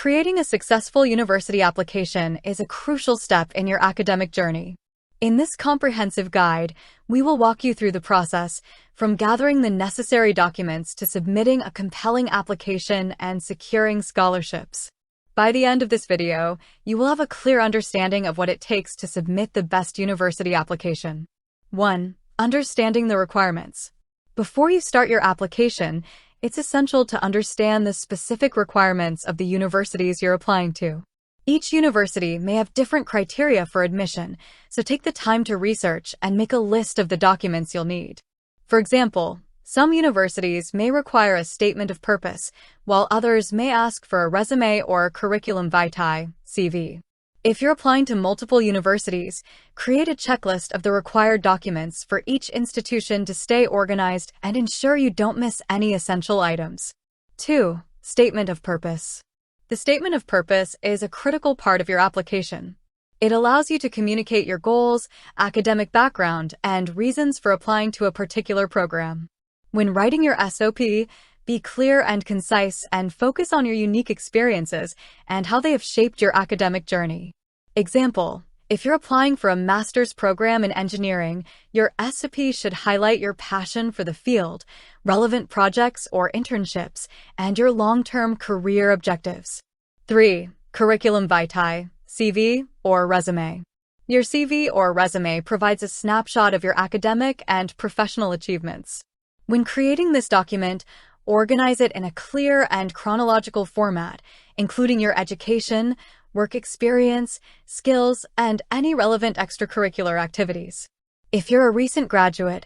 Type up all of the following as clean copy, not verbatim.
Creating a successful university application is a crucial step in your academic journey. In this comprehensive guide, we will walk you through the process, from gathering the necessary documents to submitting a compelling application and securing scholarships. By the end of this video, you will have a clear understanding of what it takes to submit the best university application. 1. Understanding the requirements. Before you start your application, it's essential to understand the specific requirements of the universities you're applying to. Each university may have different criteria for admission, so take the time to research and make a list of the documents you'll need. For example, some universities may require a statement of purpose, while others may ask for a resume or a curriculum vitae, CV. If you're applying to multiple universities, create a checklist of the required documents for each institution to stay organized and ensure you don't miss any essential items. 2. Statement of purpose. The statement of purpose is a critical part of your application. It allows you to communicate your goals, academic background, and reasons for applying to a particular program. When writing your SOP, be clear and concise and focus on your unique experiences and how they have shaped your academic journey. Example: if you're applying for a master's program in engineering, your SOP should highlight your passion for the field, relevant projects or internships, and your long-term career objectives. 3. Curriculum vitae, CV, or resume. Your CV or resume provides a snapshot of your academic and professional achievements. When creating this document, organize it in a clear and chronological format, including your education, work experience, skills, and any relevant extracurricular activities. If you're a recent graduate,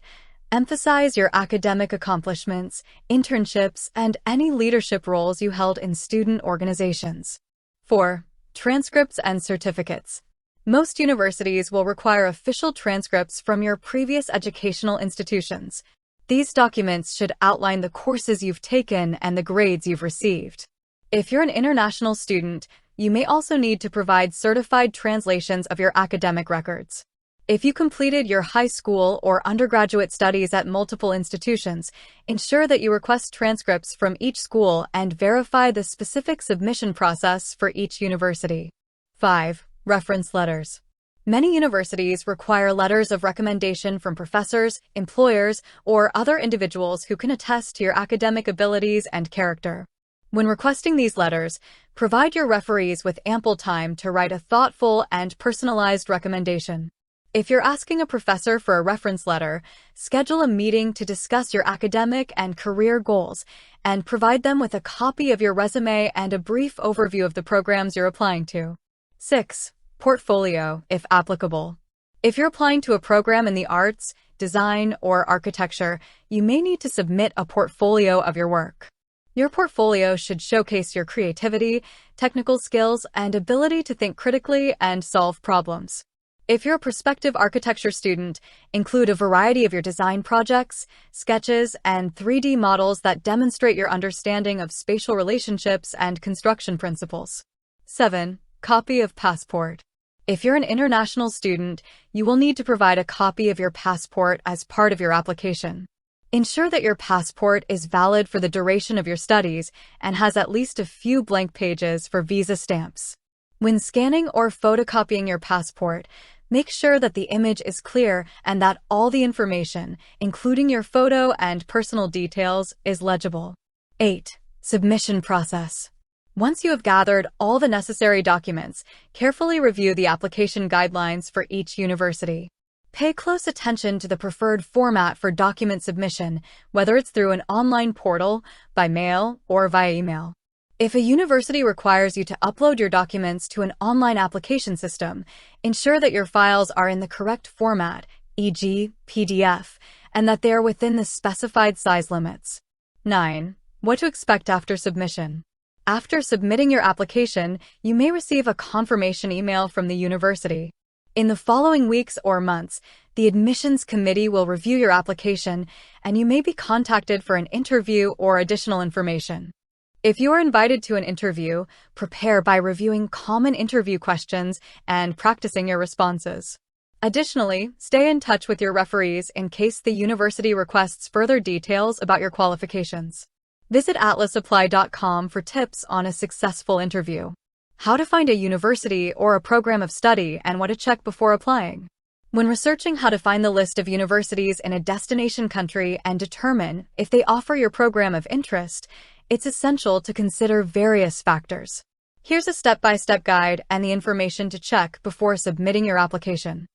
emphasize your academic accomplishments, internships, and any leadership roles you held in student organizations. 4. Transcripts and certificates. Most universities will require official transcripts from your previous educational institutions. These documents should outline the courses you've taken and the grades you've received. If you're an international student, you may also need to provide certified translations of your academic records. If you completed your high school or undergraduate studies at multiple institutions, ensure that you request transcripts from each school and verify the specific submission process for each university. 5. Reference letters. Many universities require letters of recommendation from professors, employers, or other individuals who can attest to your academic abilities and character. When requesting these letters, provide your referees with ample time to write a thoughtful and personalized recommendation. If you're asking a professor for a reference letter, schedule a meeting to discuss your academic and career goals, and provide them with a copy of your resume and a brief overview of the programs you're applying to. 6. Portfolio, if applicable. If you're applying to a program in the arts, design, or architecture, you may need to submit a portfolio of your work. Your portfolio should showcase your creativity, technical skills, and ability to think critically and solve problems. If you're a prospective architecture student, include a variety of your design projects, sketches, and 3D models that demonstrate your understanding of spatial relationships and construction principles. 7. Copy of passport. If you're an international student, you will need to provide a copy of your passport as part of your application. Ensure that your passport is valid for the duration of your studies and has at least a few blank pages for visa stamps. When scanning or photocopying your passport, make sure that the image is clear and that all the information, including your photo and personal details, is legible. 8. Submission process. Once you have gathered all the necessary documents, carefully review the application guidelines for each university. Pay close attention to the preferred format for document submission, whether it's through an online portal, by mail, or via email. If a university requires you to upload your documents to an online application system, ensure that your files are in the correct format, e.g., PDF, and that they are within the specified size limits. 9. What to expect after submission. After submitting your application, you may receive a confirmation email from the university. In the following weeks or months, the admissions committee will review your application, and you may be contacted for an interview or additional information. If you are invited to an interview, prepare by reviewing common interview questions and practicing your responses. Additionally, stay in touch with your referees in case the university requests further details about your qualifications. Visit atlasapply.com for tips on a successful interview. How to find a university or a program of study and what to check before applying. When researching how to find the list of universities in a destination country and determine if they offer your program of interest, it's essential to consider various factors. Here's a step-by-step guide and the information to check before submitting your application.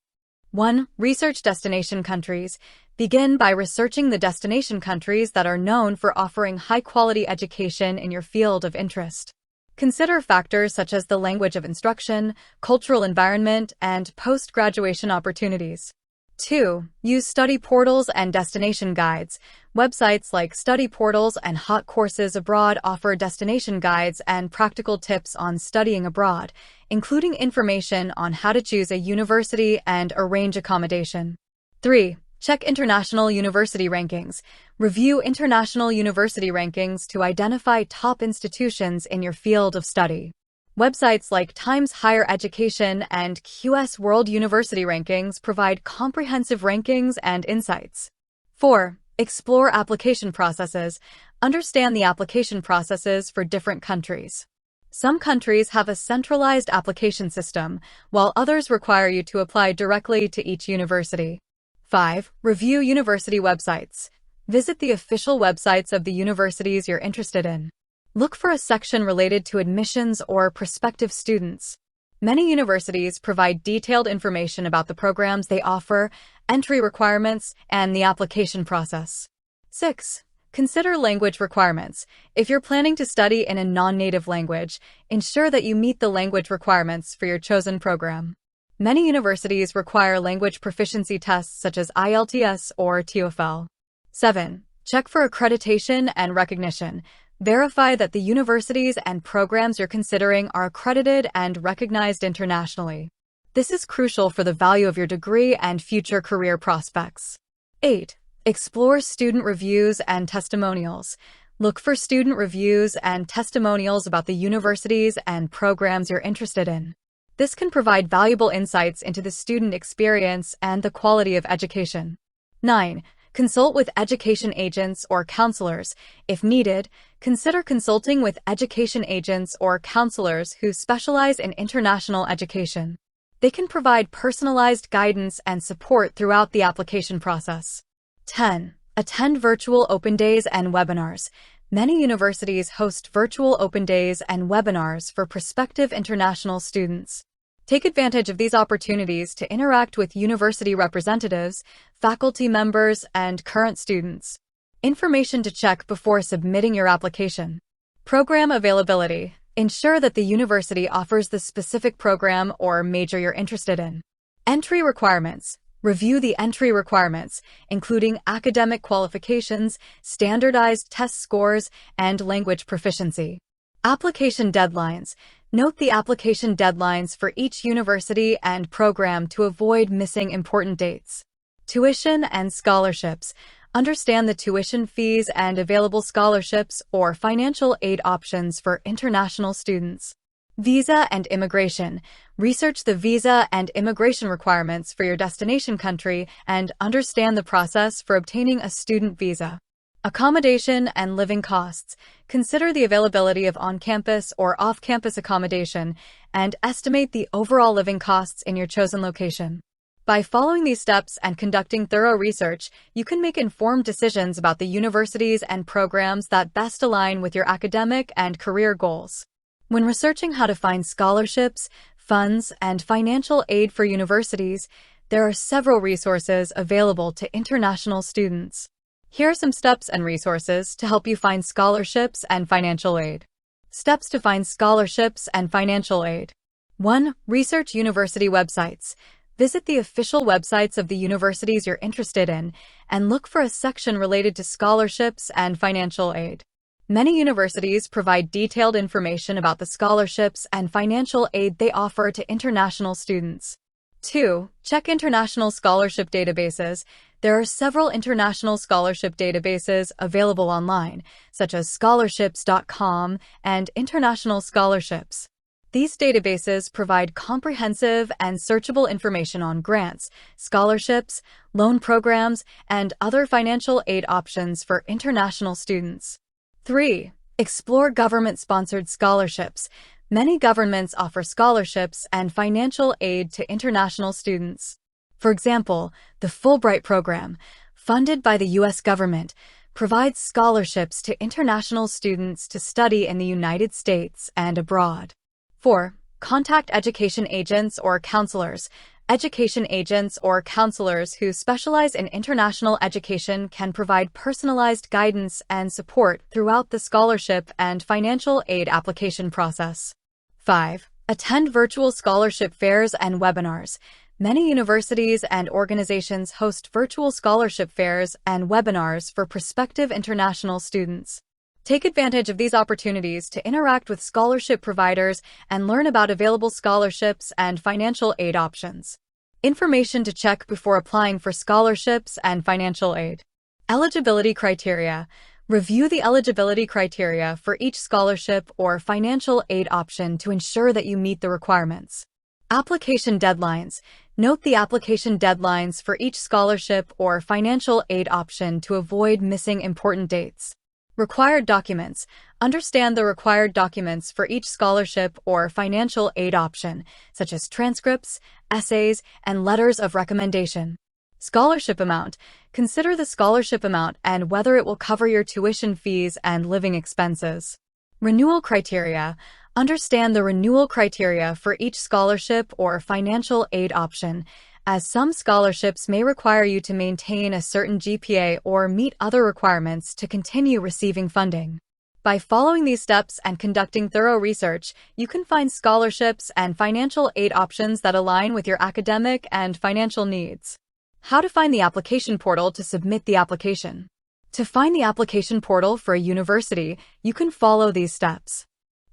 1. Research destination countries. Begin by researching the destination countries that are known for offering high-quality education in your field of interest. Consider factors such as the language of instruction, cultural environment, and post-graduation opportunities. 2. Use study portals and destination guides. Websites like study portals and Hot Courses Abroad offer destination guides and practical tips on studying abroad, including information on how to choose a university and arrange accommodation. 3. Check international university rankings. Review international university rankings to identify top institutions in your field of study. Websites like Times Higher Education and UCAS World University Rankings provide comprehensive rankings and insights. 4. Explore application processes. Understand the application processes for different countries. Some countries have a centralized application system, while others require you to apply directly to each university. 5. Review university websites. Visit the official websites of the universities you're interested in. Look for a section related to admissions or prospective students. Many universities provide detailed information about the programs they offer, entry requirements, and the application process. 6. Consider language requirements. If you're planning to study in a non-native language, ensure that you meet the language requirements for your chosen program. Many universities require language proficiency tests such as IELTS or TOEFL. 7. Check for accreditation and recognition. Verify that the universities and programs you're considering are accredited and recognized internationally. This is crucial for the value of your degree and future career prospects. 8. Explore student reviews and testimonials. Look for student reviews and testimonials about the universities and programs you're interested in. This can provide valuable insights into the student experience and the quality of education. 9. Consult with education agents or counselors. If needed, consider consulting with education agents or counselors who specialize in international education. They can provide personalized guidance and support throughout the application process. 10. Attend virtual open days and webinars. Many universities host virtual open days and webinars for prospective international students. Take advantage of these opportunities to interact with university representatives, faculty members, and current students. Information to check before submitting your application. Program availability. Ensure that the university offers the specific program or major you're interested in. Entry requirements. Review the entry requirements, including academic qualifications, standardized test scores, and language proficiency. Application deadlines. Note the application deadlines for each university and program to avoid missing important dates. Tuition and scholarships. Understand the tuition fees and available scholarships or financial aid options for international students. Visa and immigration. Research the visa and immigration requirements for your destination country and understand the process for obtaining a student visa. Accommodation and living costs. Consider the availability of on-campus or off-campus accommodation and estimate the overall living costs in your chosen location. By following these steps and conducting thorough research, you can make informed decisions about the universities and programs that best align with your academic and career goals. When researching how to find scholarships, funds, and financial aid for universities, there are several resources available to international students. Here are some steps and resources to help you find scholarships and financial aid. Steps to find scholarships and financial aid. 1. Research university websites. Visit the official websites of the universities you're interested in and look for a section related to scholarships and financial aid. Many universities provide detailed information about the scholarships and financial aid they offer to international students. 2. Check international scholarship databases. There are several international scholarship databases available online, such as scholarships.com and International Scholarships. These databases provide comprehensive and searchable information on grants, scholarships, loan programs, and other financial aid options for international students. 3. Explore government-sponsored scholarships. Many governments offer scholarships and financial aid to international students. For example, the Fulbright program, funded by the U.S. government, provides scholarships to international students to study in the United States and abroad. 4. Contact education agents or counselors. Education agents or counselors who specialize in international education can provide personalized guidance and support throughout the scholarship and financial aid application process. 5. Attend virtual scholarship fairs and webinars. Many universities and organizations host virtual scholarship fairs and webinars for prospective international students. Take advantage of these opportunities to interact with scholarship providers and learn about available scholarships and financial aid options. Information to check before applying for scholarships and financial aid. Eligibility criteria. Review the eligibility criteria for each scholarship or financial aid option to ensure that you meet the requirements. Application deadlines. Note the application deadlines for each scholarship or financial aid option to avoid missing important dates. Required documents. Understand the required documents for each scholarship or financial aid option, such as transcripts, essays, and letters of recommendation. Scholarship amount. Consider the scholarship amount and whether it will cover your tuition fees and living expenses. Renewal criteria. Understand the renewal criteria for each scholarship or financial aid option, as some scholarships may require you to maintain a certain GPA or meet other requirements to continue receiving funding. By following these steps and conducting thorough research, you can find scholarships and financial aid options that align with your academic and financial needs. How to find the application portal to submit the application. To find the application portal for a university, you can follow these steps.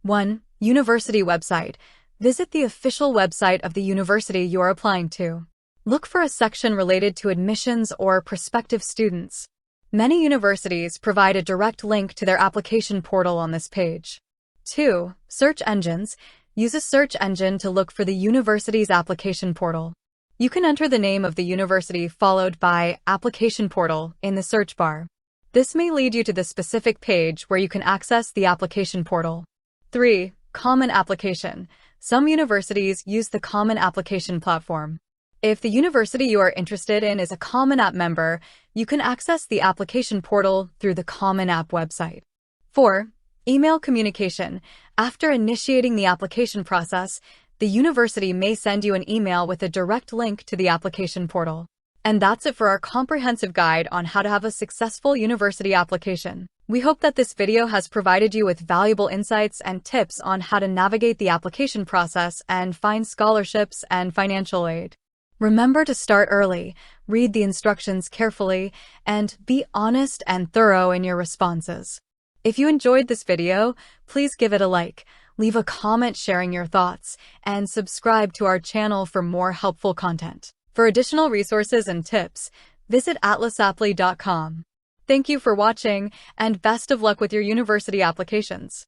1. University website. Visit the official website of the university you are applying to. Look for a section related to admissions or prospective students. Many universities provide a direct link to their application portal on this page. 2. Search engines. Use a search engine to look for the university's application portal. You can enter the name of the university followed by Application Portal in the search bar. This may lead you to the specific page where you can access the application portal. 3. Common application. Some universities use the Common Application platform. If the university you are interested in is a Common App member, you can access the application portal through the Common App website. 4. Email communication. After initiating the application process, the university may send you an email with a direct link to the application portal. And that's it for our comprehensive guide on how to have a successful university application. We hope that this video has provided you with valuable insights and tips on how to navigate the application process and find scholarships and financial aid. Remember to start early, read the instructions carefully, and be honest and thorough in your responses. If you enjoyed this video, please give it a like, leave a comment sharing your thoughts, and subscribe to our channel for more helpful content. For additional resources and tips, visit atlasapply.com. Thank you for watching, and best of luck with your university applications.